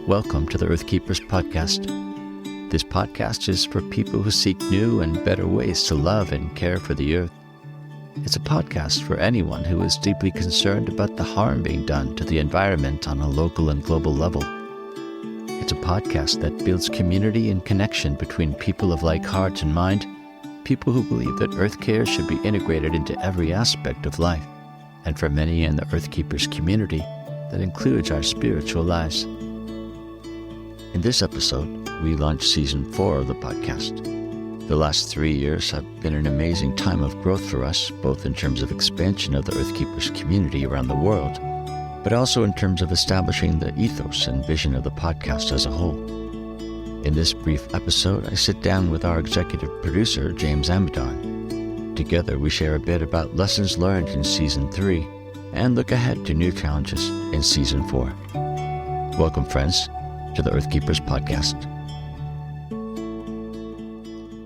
Welcome to the Earthkeepers podcast. This podcast is for people who seek new and better ways to love and care for the earth. It's a podcast for anyone who is deeply concerned about the harm being done to the environment on a local and global level. It's a podcast that builds community and connection between people of like heart and mind, people who believe that earth care should be integrated into every aspect of life, and for many in the Earthkeepers community, that includes our spiritual lives. In this episode, we launch Season 4 of the podcast. The last 3 years have been an amazing time of growth for us, both in terms of expansion of the Earthkeepers community around the world, but also in terms of establishing the ethos and vision of the podcast as a whole. In this brief episode, I sit down with our executive producer, James Amadon. Together, we share a bit about lessons learned in Season 3 and look ahead to new challenges in Season 4. Welcome, friends, to the Earthkeepers podcast.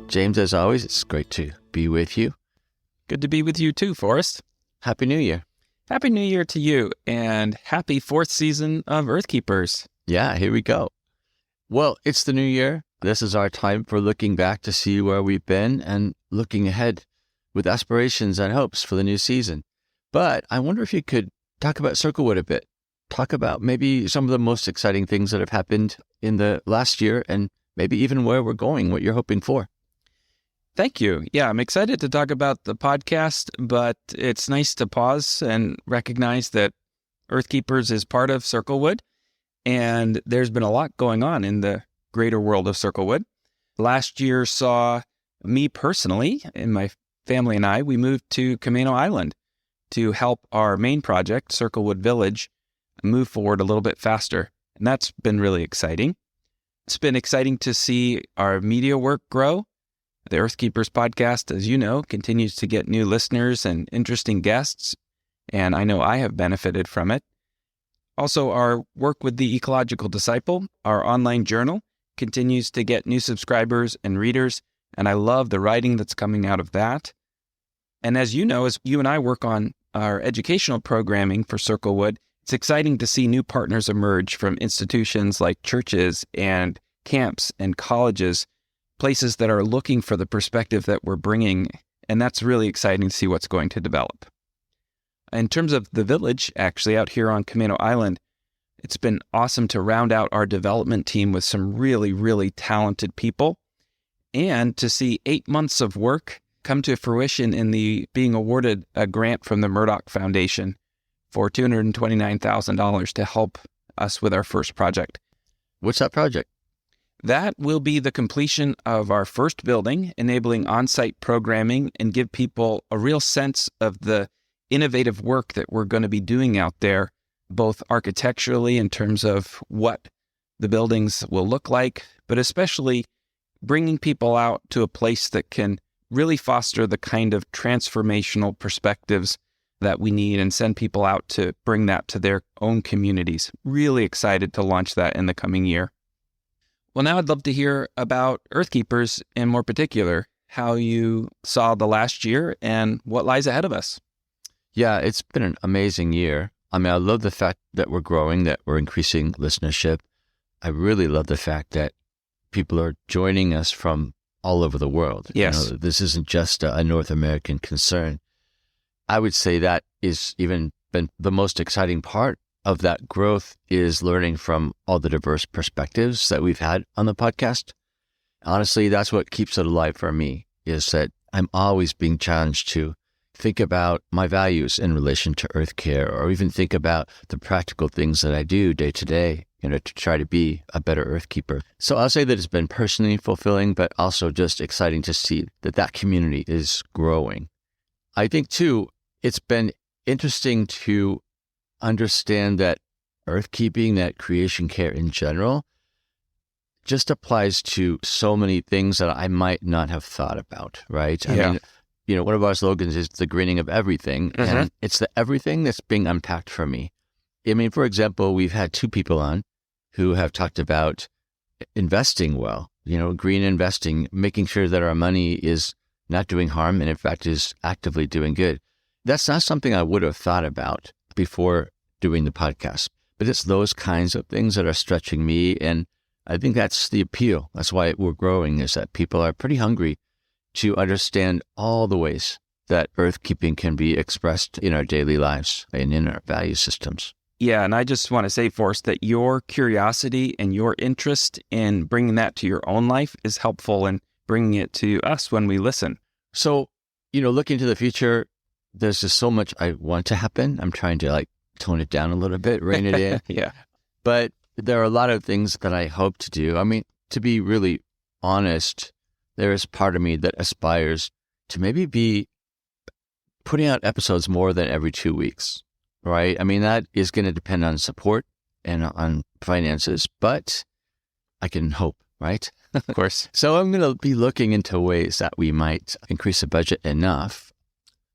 James, as always, it's great to be with you. Good to be with you too, Forrest. Happy New Year. Happy New Year to you, and happy 4th season of Earthkeepers. Yeah, here we go. Well, it's the new year. This is our time for looking back to see where we've been and looking ahead with aspirations and hopes for the new season. But I wonder if you could talk about Circlewood a bit. Talk about maybe some of the most exciting things that have happened in the last year and maybe even where we're going, what you're hoping for. Thank you. Yeah, I'm excited to talk about the podcast, but it's nice to pause and recognize that Earthkeepers is part of Circlewood, and there's been a lot going on in the greater world of Circlewood. Last year saw me personally and my family and I, we moved to Camino Island to help our main project, Circlewood Village, move forward a little bit faster. And that's been really exciting. It's been exciting to see our media work grow. The Earthkeepers podcast, as you know, continues to get new listeners and interesting guests, and I know I have benefited from it. Also, our work with the Ecological Disciple, our online journal, continues to get new subscribers and readers, and I love the writing that's coming out of that. And as you know, as you and I work on our educational programming for Circlewood, it's exciting to see new partners emerge from institutions like churches and camps and colleges, places that are looking for the perspective that we're bringing, and that's really exciting to see what's going to develop. In terms of the village, actually, out here on Camino Island, it's been awesome to round out our development team with some really, really talented people, and to see 8 months of work come to fruition in the being awarded a grant from the Murdoch Foundation for $229,000 to help us with our first project. What's that project? That will be the completion of our first building, enabling on-site programming and give people a real sense of the innovative work that we're going to be doing out there, both architecturally in terms of what the buildings will look like, but especially bringing people out to a place that can really foster the kind of transformational perspectives that we need and send people out to bring that to their own communities. Really excited to launch that in the coming year. Well, now I'd love to hear about Earthkeepers, in more particular, how you saw the last year and what lies ahead of us. Yeah, it's been an amazing year. I mean, I love the fact that we're growing, that we're increasing listenership. I really love the fact that people are joining us from all over the world. Yes. This isn't just a North American concern. I would say that is even been the most exciting part of that growth is learning from all the diverse perspectives that we've had on the podcast. Honestly, that's what keeps it alive for me, is that I'm always being challenged to think about my values in relation to earth care, or even think about the practical things that I do day to day, to try to be a better earth keeper. So I'll say that it's been personally fulfilling, but also just exciting to see that that community is growing. I think too, it's been interesting to understand that earthkeeping, that creation care in general, just applies to so many things that I might not have thought about, right? Yeah. I mean, one of our slogans is the greening of everything, and it's the everything that's being unpacked for me. I mean, for example, we've had 2 people on who have talked about investing well, green investing, making sure that our money is not doing harm and in fact is actively doing good. That's not something I would have thought about before doing the podcast. But it's those kinds of things that are stretching me. And I think that's the appeal. That's why we're growing, is that people are pretty hungry to understand all the ways that earthkeeping can be expressed in our daily lives and in our value systems. Yeah, and I just want to say, Forrest, that your curiosity and your interest in bringing that to your own life is helpful in bringing it to us when we listen. So, looking to the future, there's just so much I want to happen. I'm trying to tone it down a little bit, rein it in. Yeah. But there are a lot of things that I hope to do. I mean, to be really honest, there is part of me that aspires to maybe be putting out episodes more than every 2 weeks, right? I mean, that is going to depend on support and on finances, but I can hope, right? Of course. So I'm going to be looking into ways that we might increase the budget enough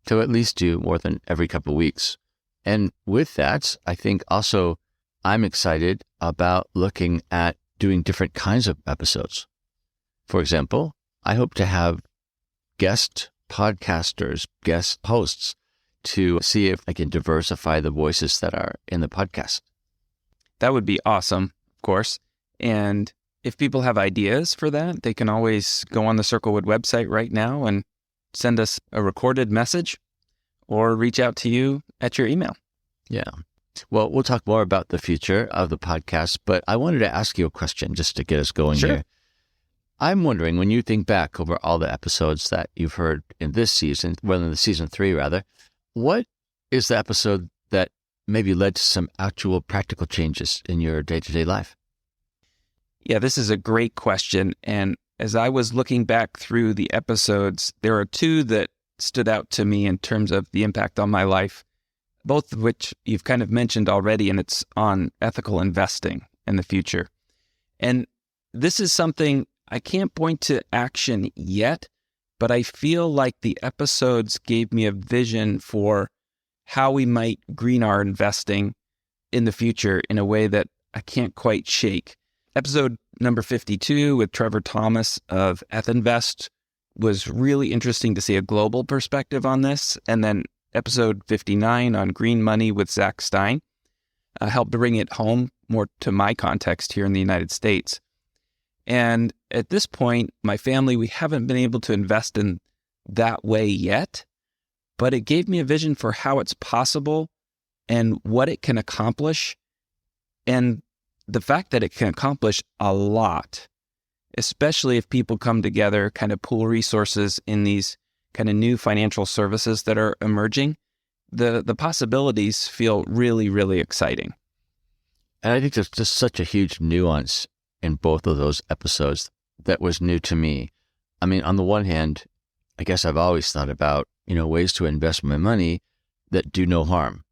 to at least do more than every couple of weeks. And with that, I think also I'm excited about looking at doing different kinds of episodes. For example, I hope to have guest podcasters, guest hosts, to see if I can diversify the voices that are in the podcast. That would be awesome, of course. And if people have ideas for that, they can always go on the Circlewood website right now and send us a recorded message or reach out to you at your email. Yeah. Well, we'll talk more about the future of the podcast, but I wanted to ask you a question just to get us going here. I'm wondering, when you think back over all the episodes that you've heard in this season, well, in the season 3 rather, what is the episode that maybe led to some actual practical changes in your day-to-day life? Yeah, this is a great question. And as I was looking back through the episodes, there are 2 that stood out to me in terms of the impact on my life, both of which you've kind of mentioned already, and it's on ethical investing in the future. And this is something I can't point to action yet, but I feel like the episodes gave me a vision for how we might green our investing in the future in a way that I can't quite shake. Episode number 52 with Trevor Thomas of Ethinvest was really interesting to see a global perspective on this. And then episode 59 on green money with Zach Stein helped bring it home more to my context here in the United States. And at this point, my family, we haven't been able to invest in that way yet, but it gave me a vision for how it's possible and what it can accomplish. And the fact that it can accomplish a lot, especially if people come together, kind of pool resources in these kind of new financial services that are emerging, the possibilities feel really, really exciting. And I think there's just such a huge nuance in both of those episodes that was new to me. I mean, on the one hand, I guess I've always thought about, ways to invest my money that do no harm.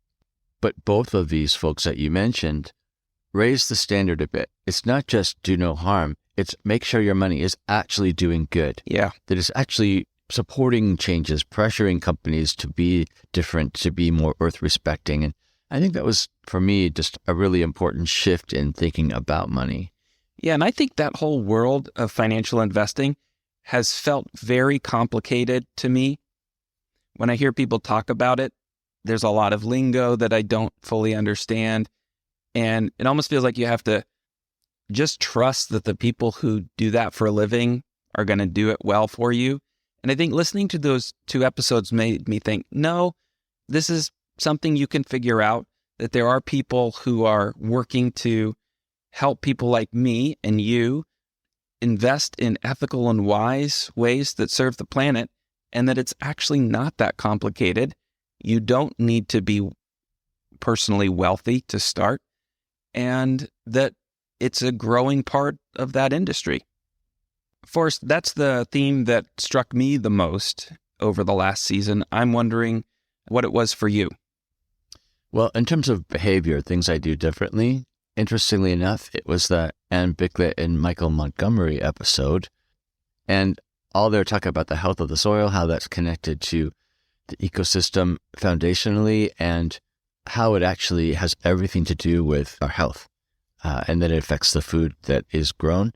But both of these folks that you mentioned raise the standard a bit. It's not just do no harm. It's make sure your money is actually doing good. Yeah. That it's actually supporting changes, pressuring companies to be different, to be more earth-respecting. And I think that was, for me, just a really important shift in thinking about money. Yeah, and I think that whole world of financial investing has felt very complicated to me. When I hear people talk about it, there's a lot of lingo that I don't fully understand. And it almost feels like you have to just trust that the people who do that for a living are going to do it well for you. And I think listening to those 2 episodes made me think, no, this is something you can figure out, that there are people who are working to help people like me and you invest in ethical and wise ways that serve the planet, and that it's actually not that complicated. You don't need to be personally wealthy to start, and that it's a growing part of that industry. Forrest, that's the theme that struck me the most over the last season. I'm wondering what it was for you. Well, in terms of behavior, things I do differently, interestingly enough, it was the Ann Bicklet and Michael Montgomery episode. And all they're talking about the health of the soil, how that's connected to the ecosystem foundationally, and how it actually has everything to do with our health, and that it affects the food that is grown.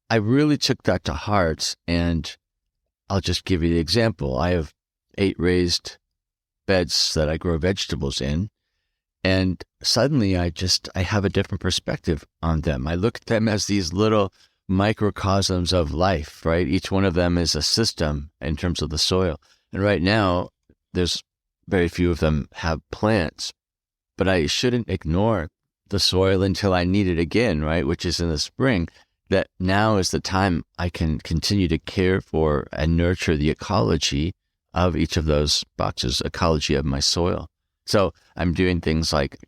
I really took that to heart, and I'll just give you the example. I have 8 raised beds that I grow vegetables in, And suddenly I have a different perspective on them. I look at them as these little microcosms of life, right? Each one of them is a system in terms of the soil. And right now, there's very few of them have plants, but I shouldn't ignore the soil until I need it again, right? Which is in the spring. That now is the time I can continue to care for and nurture the ecology of each of those boxes, ecology of my soil. So I'm doing things like,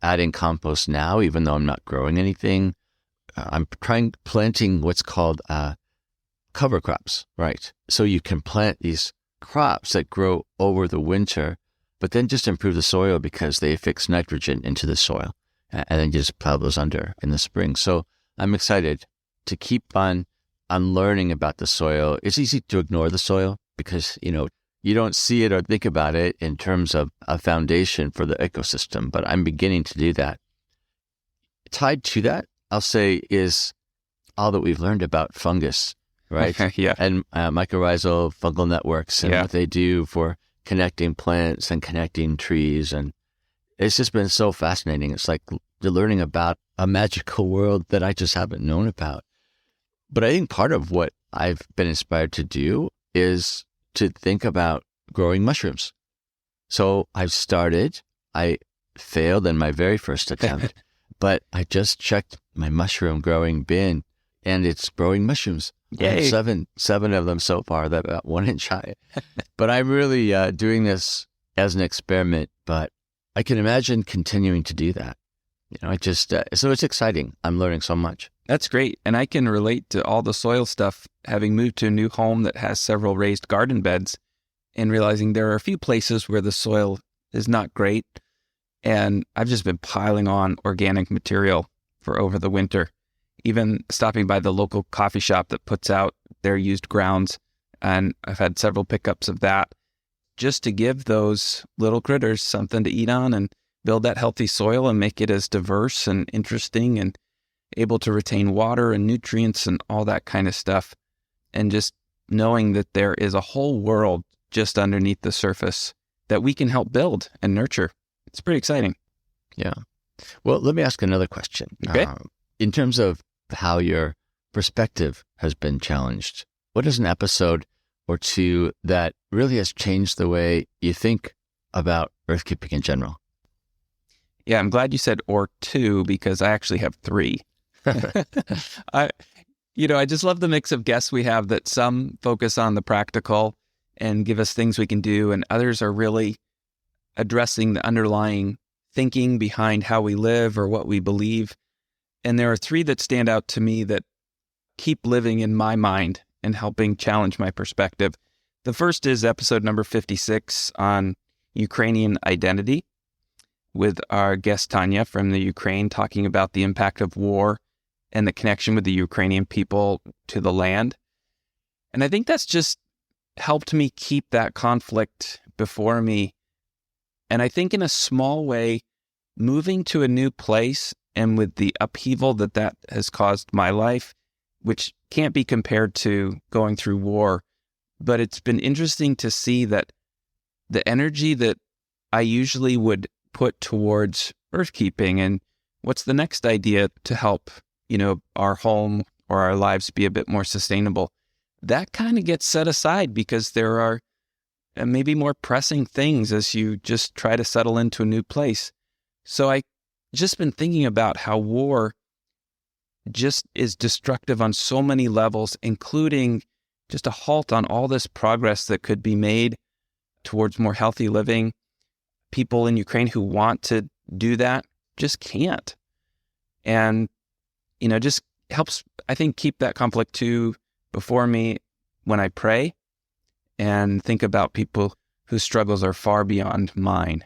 adding compost now, even though I'm not growing anything. I'm planting what's called cover crops, right? So you can plant these crops that grow over the winter, but then just improve the soil because they fix nitrogen into the soil, and then just plow those under in the spring. So I'm excited to keep on learning about the soil. It's easy to ignore the soil because, you don't see it or think about it in terms of a foundation for the ecosystem, but I'm beginning to do that. Tied to that, I'll say, is all that we've learned about fungus, right? Yeah. And mycorrhizal fungal networks and what they do for connecting plants and connecting trees. And it's just been so fascinating. It's like you're learning about a magical world that I just haven't known about. But I think part of what I've been inspired to do is to think about growing mushrooms. So I failed in my very first attempt, but I just checked my mushroom growing bin and it's growing mushrooms. Yay. Seven of them so far, that about 1 inch high. But I'm really doing this as an experiment, but I can imagine continuing to do that. So it's exciting. I'm learning so much. That's great. And I can relate to all the soil stuff, having moved to a new home that has several raised garden beds and realizing there are a few places where the soil is not great. And I've just been piling on organic material for over the winter, even stopping by the local coffee shop that puts out their used grounds. And I've had several pickups of that just to give those little critters something to eat on and build that healthy soil and make it as diverse and interesting and able to retain water and nutrients and all that kind of stuff. And just knowing that there is a whole world just underneath the surface that we can help build and nurture. It's pretty exciting. Yeah. Well, let me ask another question. Okay. In terms of how your perspective has been challenged, what is an episode or two that really has changed the way you think about earthkeeping in general? Yeah, I'm glad you said or two because I actually have three. I just love the mix of guests we have, that some focus on the practical and give us things we can do, and others are really addressing the underlying thinking behind how we live or what we believe. And there are three that stand out to me that keep living in my mind and helping challenge my perspective. The first is episode number 56 on Ukrainian identity, with our guest Tanya from the Ukraine, talking about the impact of war and the connection with the Ukrainian people to the land. And I think that's just helped me keep that conflict before me. And I think in a small way, moving to a new place and with the upheaval that has caused my life, which can't be compared to going through war, but it's been interesting to see that the energy that I usually would put towards earthkeeping and what's the next idea to help, our home or our lives be a bit more sustainable, that kind of gets set aside because there are maybe more pressing things as you just try to settle into a new place. So I just been thinking about how war just is destructive on so many levels, including just a halt on all this progress that could be made towards more healthy living. People in Ukraine who want to do that just can't. And, just helps, I think, keep that conflict too before me when I pray and think about people whose struggles are far beyond mine.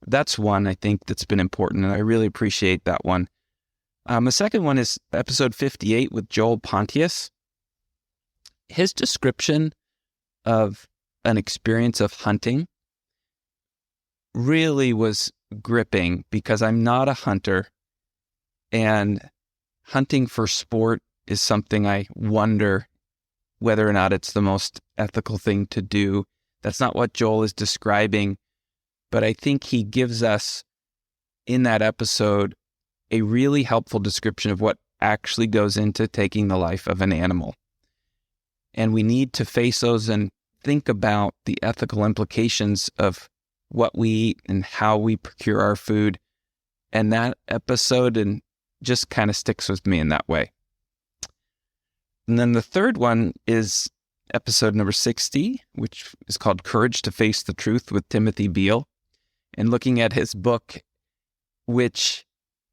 That's one, I think, that's been important, and I really appreciate that one. The second one is episode 58 with Joel Pontius. His description of an experience of hunting really was gripping because I'm not a hunter, and hunting for sport is something I wonder whether or not it's the most ethical thing to do. That's not what Joel is describing, but I think he gives us in that episode a really helpful description of what actually goes into taking the life of an animal. And we need to face those and think about the ethical implications of what we eat and how we procure our food. And that episode and just kind of sticks with me in that way. And then the third one is episode number 60, which is called Courage to Face the Truth with Timothy Beale, and looking at his book, which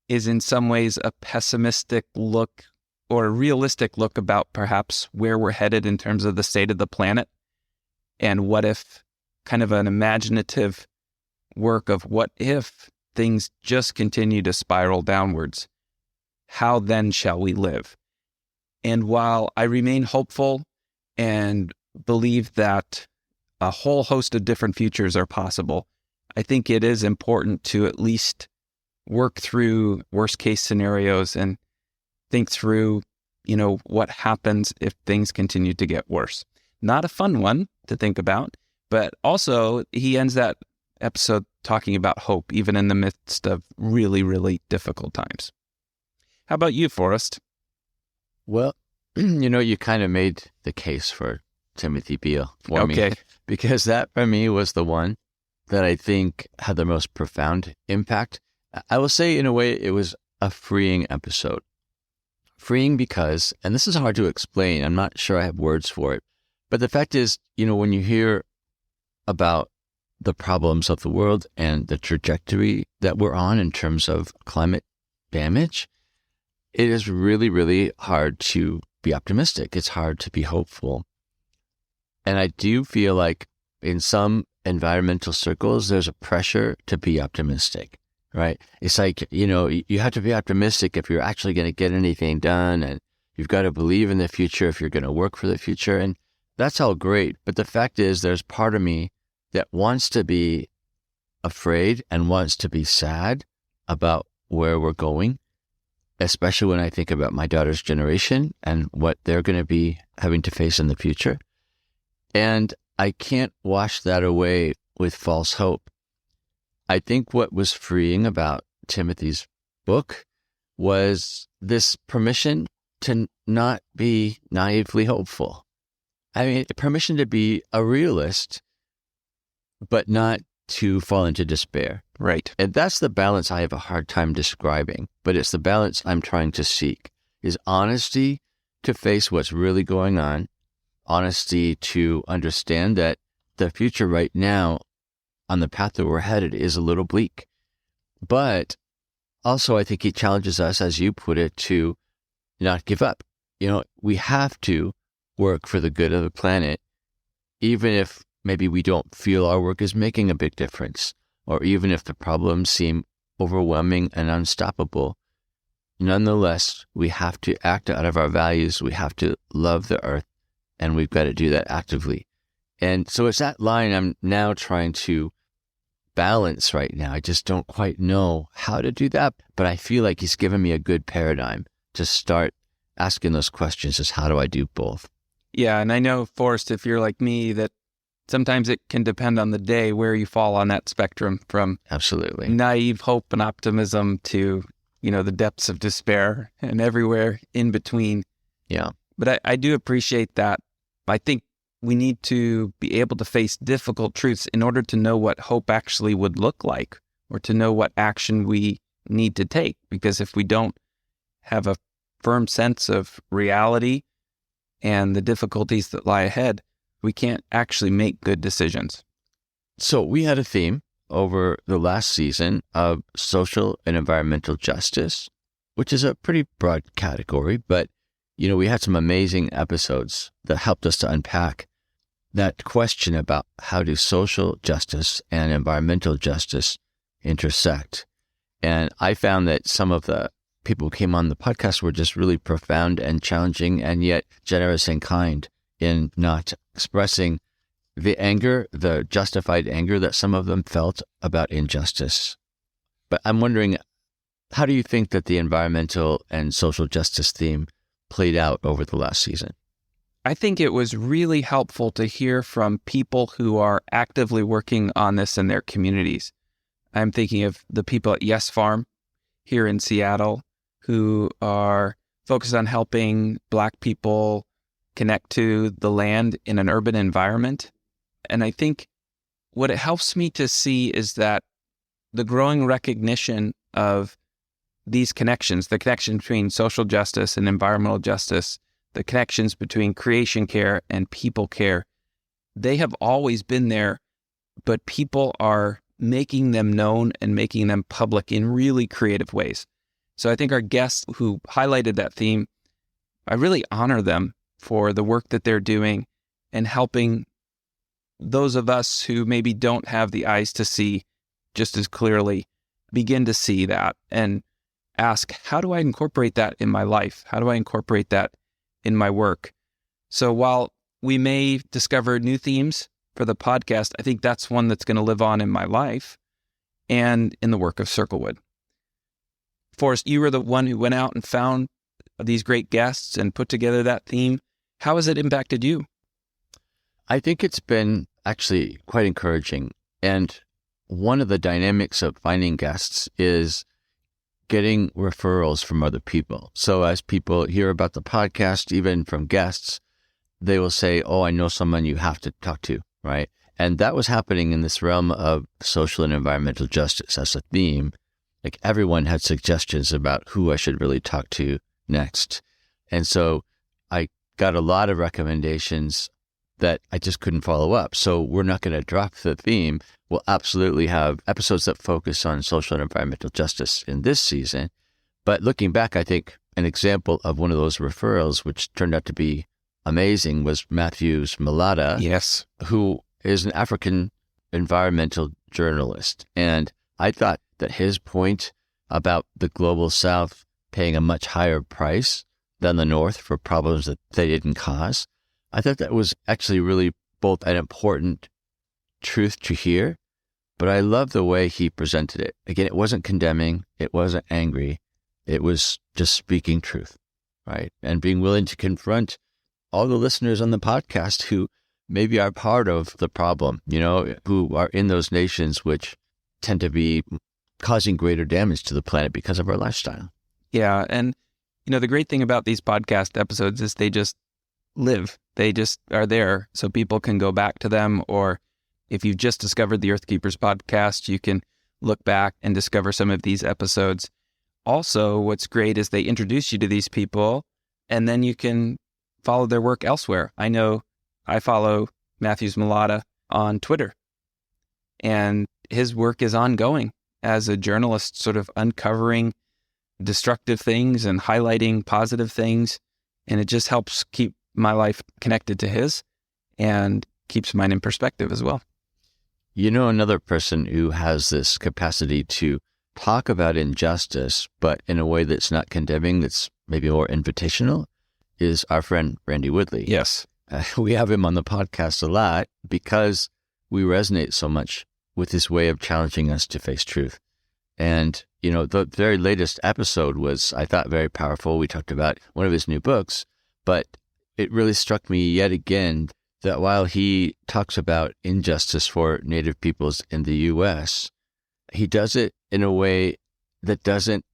is in some ways a pessimistic look or a realistic look about perhaps where we're headed in terms of the state of the planet, and what if, kind of an imaginative work of what if things just continue to spiral downwards. How then shall we live? And while I remain hopeful and believe that a whole host of different futures are possible, I think it is important to at least work through worst case scenarios and think through, what happens if things continue to get worse. Not a fun one to think about, but also he ends that episode talking about hope, even in the midst of really, really difficult times. How about you, Forrest? Well, you kind of made the case for Timothy Beale for me, because that for me was the one that I think had the most profound impact. I will say, in a way, it was a freeing episode. Freeing because, and this is hard to explain, I'm not sure I have words for it, but the fact is, when you hear about the problems of the world and the trajectory that we're on in terms of climate damage, it is really, really hard to be optimistic. It's hard to be hopeful. And I do feel like in some environmental circles, there's a pressure to be optimistic, right? It's like, you have to be optimistic if you're actually going to get anything done, and you've got to believe in the future if you're going to work for the future. And that's all great. But the fact is, there's part of me that wants to be afraid and wants to be sad about where we're going, especially when I think about my daughter's generation and what they're going to be having to face in the future. And I can't wash that away with false hope. I think what was freeing about Timothy's book was this permission to not be naively hopeful. I mean, permission to be a realist, but not to fall into despair. Right. And that's the balance I have a hard time describing, but it's the balance I'm trying to seek, is honesty to face what's really going on, honesty to understand that the future right now on the path that we're headed is a little bleak. But also, I think he challenges us, as you put it, to not give up. We have to work for the good of the planet, even if maybe we don't feel our work is making a big difference, or even if the problems seem overwhelming and unstoppable. Nonetheless, we have to act out of our values. We have to love the earth, and we've got to do that actively. And so it's that line I'm now trying to balance right now. I just don't quite know how to do that, but I feel like he's given me a good paradigm to start asking those questions, is how do I do both? Yeah, and I know, Forrest, if you're like me, that sometimes it can depend on the day where you fall on that spectrum, from absolutely naive hope and optimism to, the depths of despair and everywhere in between. Yeah. But I do appreciate that. I think we need to be able to face difficult truths in order to know what hope actually would look like, or to know what action we need to take. Because if we don't have a firm sense of reality and the difficulties that lie ahead, we can't actually make good decisions. So we had a theme over the last season of social and environmental justice, which is a pretty broad category, but we had some amazing episodes that helped us to unpack that question about how do social justice and environmental justice intersect. And I found that some of the people who came on the podcast were just really profound and challenging, and yet generous and kind in not expressing the anger, the justified anger that some of them felt about injustice. But I'm wondering, how do you think that the environmental and social justice theme played out over the last season? I think it was really helpful to hear from people who are actively working on this in their communities. I'm thinking of the people at Yes Farm here in Seattle who are focused on helping Black people connect to the land in an urban environment. And I think what it helps me to see is that the growing recognition of these connections, the connection between social justice and environmental justice, the connections between creation care and people care, they have always been there, but people are making them known and making them public in really creative ways. So I think our guests who highlighted that theme, I really honor them for the work that they're doing and helping those of us who maybe don't have the eyes to see just as clearly begin to see that and ask, how do I incorporate that in my life? How do I incorporate that in my work? So while we may discover new themes for the podcast, I think that's one that's going to live on in my life and in the work of Circlewood. Forrest, you were the one who went out and found these great guests and put together that theme. How has it impacted you? I think it's been actually quite encouraging. And one of the dynamics of finding guests is getting referrals from other people. So as people hear about the podcast, even from guests, they will say, oh, I know someone you have to talk to, right? And that was happening in this realm of social and environmental justice as a theme. Like everyone had suggestions about who I should really talk to next. And so I got a lot of recommendations that I just couldn't follow up. So we're not going to drop the theme. We'll absolutely have episodes that focus on social and environmental justice in this season. But looking back, I think an example of one of those referrals, which turned out to be amazing, was Matthews Malata, Yes, who is an African environmental journalist. And I thought that his point about the global South paying a much higher price than the North for problems that they didn't cause, I thought that was actually really both an important truth to hear, but I love the way he presented it. Again, it wasn't condemning, it wasn't angry, it was just speaking truth, right? And being willing to confront all the listeners on the podcast who maybe are part of the problem, who are in those nations which tend to be causing greater damage to the planet because of our lifestyle. Yeah. And, the great thing about these podcast episodes is they just live. They just are there so people can go back to them. Or if you've just discovered the Earthkeepers podcast, you can look back and discover some of these episodes. Also, what's great is they introduce you to these people and then you can follow their work elsewhere. I know I follow Matthews Malata on Twitter, and his work is ongoing as a journalist, sort of uncovering destructive things and highlighting positive things. And it just helps keep my life connected to his and keeps mine in perspective as well. Another person who has this capacity to talk about injustice, but in a way that's not condemning, that's maybe more invitational, is our friend Randy Woodley. Yes. We have him on the podcast a lot because we resonate so much with his way of challenging us to face truth. And, the very latest episode was, I thought, very powerful. We talked about one of his new books, but it really struck me yet again that while he talks about injustice for Native peoples in the U.S., he does it in a way that doesn't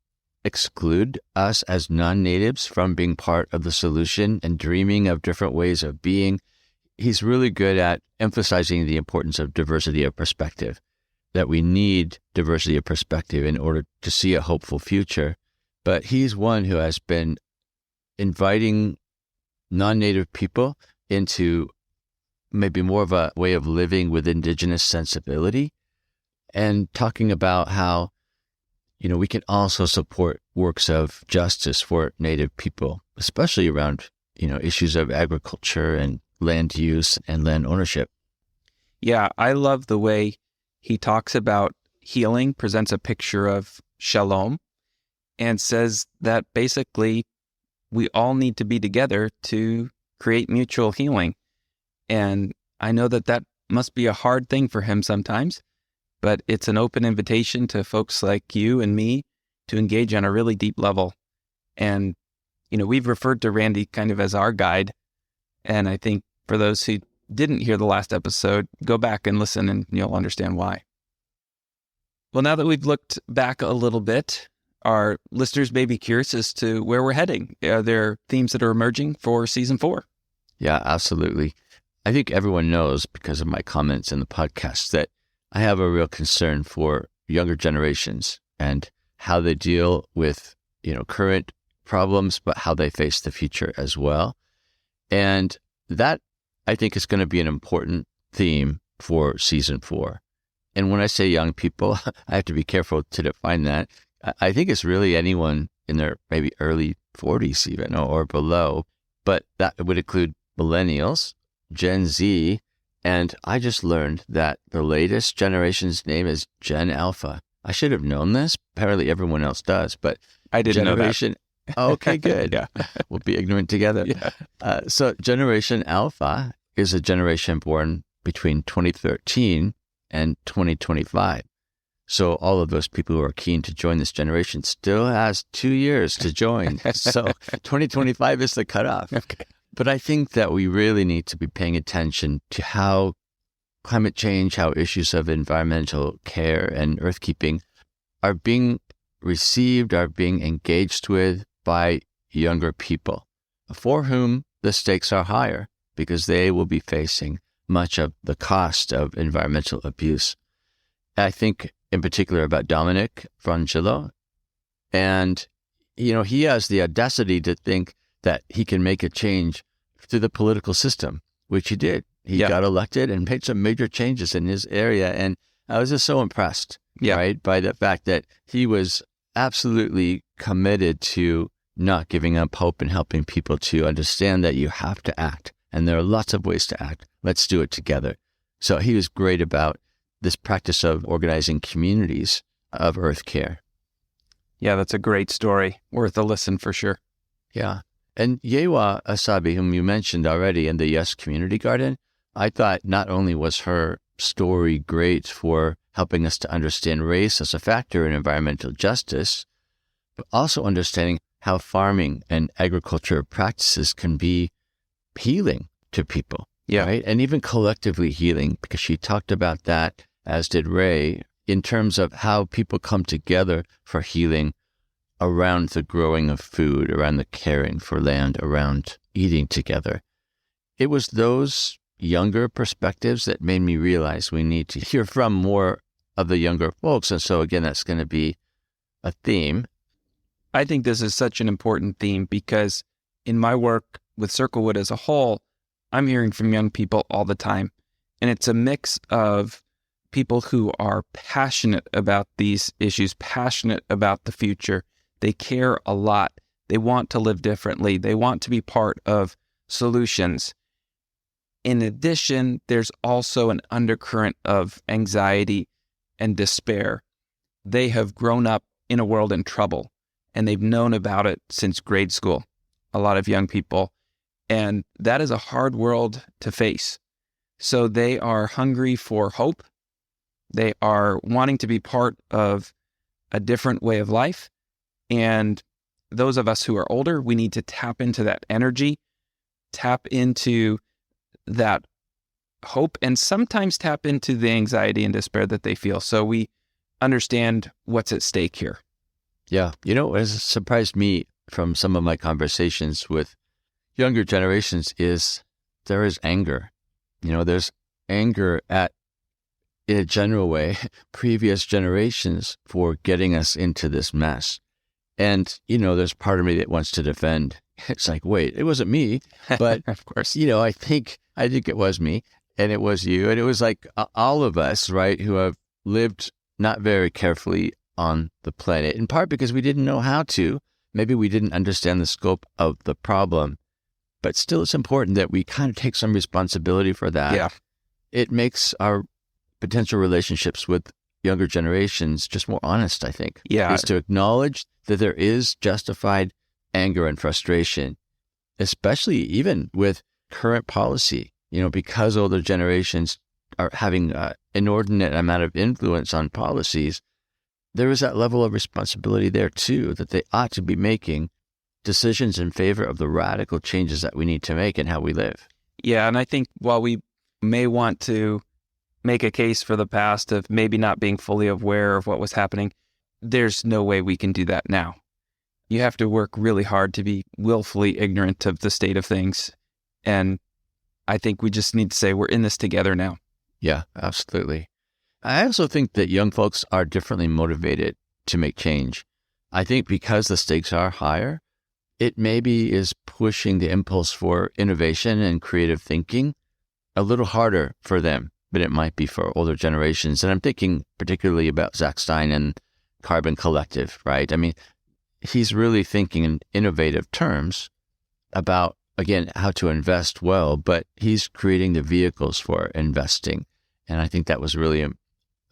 exclude us as non-natives from being part of the solution and dreaming of different ways of being. He's really good at emphasizing the importance of diversity of perspective, that we need diversity of perspective in order to see a hopeful future. But he's one who has been inviting non-native people into maybe more of a way of living with indigenous sensibility and talking about how, we can also support works of justice for Native people, especially around, issues of agriculture and land use and land ownership. Yeah, I love the way he talks about healing, presents a picture of shalom, and says that basically we all need to be together to create mutual healing. And I know that must be a hard thing for him sometimes, but it's an open invitation to folks like you and me to engage on a really deep level. And, we've referred to Randy kind of as our guide. And I think for those who didn't hear the last episode, go back and listen and you'll understand why. Well, now that we've looked back a little bit, our listeners may be curious as to where we're heading. Are there themes that are emerging for season 4? Yeah, absolutely. I think everyone knows because of my comments in the podcast that I have a real concern for younger generations and how they deal with, current problems, but how they face the future as well. And that, I think, is going to be an important theme for season 4. And when I say young people, I have to be careful to define that. I think it's really anyone in their maybe early 40s even or below, but that would include millennials, Gen Z, and I just learned that the latest generation's name is Gen Alpha. I should have known this. Apparently everyone else does, but I didn't know that. Okay, good. Yeah. We'll be ignorant together. Yeah. So Generation Alpha is a generation born between 2013 and 2025. So all of those people who are keen to join this generation still has 2 years to join. So 2025 is the cutoff. Okay. But I think that we really need to be paying attention to how climate change, how issues of environmental care and earthkeeping are being received, are being engaged with by younger people, for whom the stakes are higher because they will be facing much of the cost of environmental abuse. I think in particular about Dominic Frangillo, and he has the audacity to think that he can make a change through the political system, which he did. He got elected and made some major changes in his area. And I was just so impressed, right, by the fact that he was absolutely committed to not giving up hope and helping people to understand that you have to act. And there are lots of ways to act. Let's do it together. So he was great about this practice of organizing communities of earth care. Yeah, that's a great story. Worth a listen for sure. Yeah. And Yewa Asabi, whom you mentioned already in the Yes Community Garden, I thought not only was her story great for helping us to understand race as a factor in environmental justice, but also understanding how farming and agriculture practices can be healing to people, right? And even collectively healing, because she talked about that, as did Ray, in terms of how people come together for healing around the growing of food, around the caring for land, around eating together. It was those younger perspectives that made me realize we need to hear from more of the younger folks. And so again, that's going to be a theme. I think this is such an important theme because in my work with Circlewood as a whole, I'm hearing from young people all the time. And it's a mix of people who are passionate about these issues, passionate about the future. They care a lot. They want to live differently. They want to be part of solutions. In addition, there's also an undercurrent of anxiety and despair. They have grown up in a world in trouble, and they've known about it since grade school, a lot of young people. And that is a hard world to face. So they are hungry for hope. They are wanting to be part of a different way of life. And those of us who are older, we need to tap into that energy, tap into that hope, and sometimes tap into the anxiety and despair that they feel. So we understand what's at stake here. Yeah. What has surprised me from some of my conversations with younger generations is there is anger. There's anger at, in a general way, previous generations for getting us into this mess. And, there's part of me that wants to defend. It's like, wait, it wasn't me. But, of course, I think it was me and it was you. And it was like all of us, right, who have lived not very carefully on the planet, in part because we didn't know how to. Maybe we didn't understand the scope of the problem. But still, it's important that we kind of take some responsibility for that. Yeah. It makes our potential relationships with younger generations just more honest, I think. Yeah. Is to acknowledge that there is justified anger and frustration, especially even with current policy, because older generations are having an inordinate amount of influence on policies. There is that level of responsibility there too, that they ought to be making decisions in favor of the radical changes that we need to make in how we live. Yeah. And I think while we may want to make a case for the past of maybe not being fully aware of what was happening. There's no way we can do that now. You have to work really hard to be willfully ignorant of the state of things. And I think we just need to say we're in this together now. Yeah, absolutely. I also think that young folks are differently motivated to make change. I think because the stakes are higher, it maybe is pushing the impulse for innovation and creative thinking a little harder for them than it might be for older generations. And I'm thinking particularly about Zach Stein and Carbon Collective, right? I mean, he's really thinking in innovative terms about, again, how to invest well, but he's creating the vehicles for investing. And I think that was really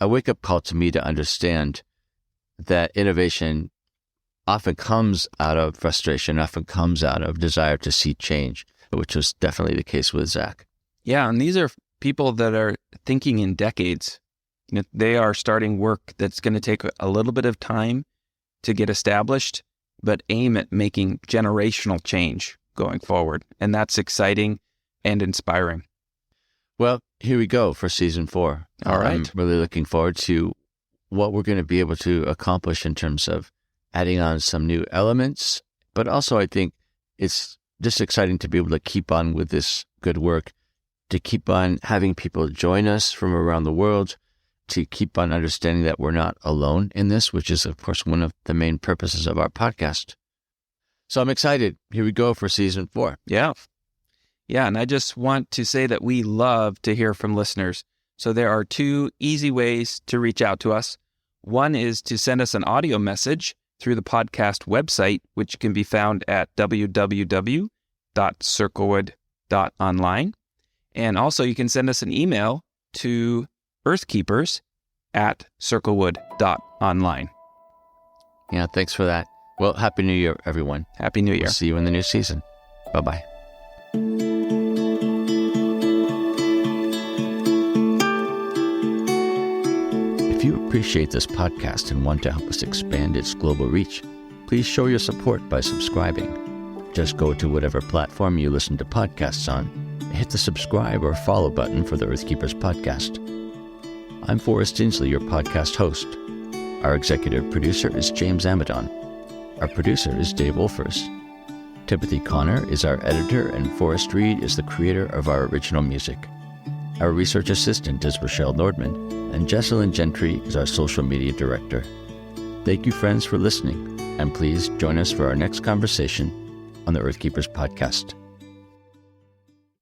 a wake-up call to me to understand that innovation often comes out of frustration, often comes out of desire to see change, which was definitely the case with Zach. Yeah, and these are people that are thinking in decades. They are starting work that's going to take a little bit of time to get established, but aim at making generational change going forward. And that's exciting and inspiring. Well, here we go for season 4. All right. I'm really looking forward to what we're going to be able to accomplish in terms of adding on some new elements. But also, I think it's just exciting to be able to keep on with this good work, to keep on having people join us from around the world, to keep on understanding that we're not alone in this, which is, of course, one of the main purposes of our podcast. So I'm excited. Here we go for season 4. Yeah. Yeah, and I just want to say that we love to hear from listeners. So there are 2 easy ways to reach out to us. One is to send us an audio message through the podcast website, which can be found at www.circlewood.online. And also you can send us an email to earthkeepers@circlewood.online. Yeah, thanks for that. Well, Happy New Year, everyone. Happy New Year. We'll see you in the new season. Bye-bye. If you appreciate this podcast and want to help us expand its global reach, please show your support by subscribing. Just go to whatever platform you listen to podcasts on and hit the subscribe or follow button for the Earthkeepers podcast. I'm Forrest Tinsley, your podcast host. Our executive producer is James Amadon. Our producer is Dave Wolfers. Timothy Connor is our editor, and Forrest Reed is the creator of our original music. Our research assistant is Rochelle Nordman, and Jesselyn Gentry is our social media director. Thank you, friends, for listening, and please join us for our next conversation on the Earthkeepers podcast.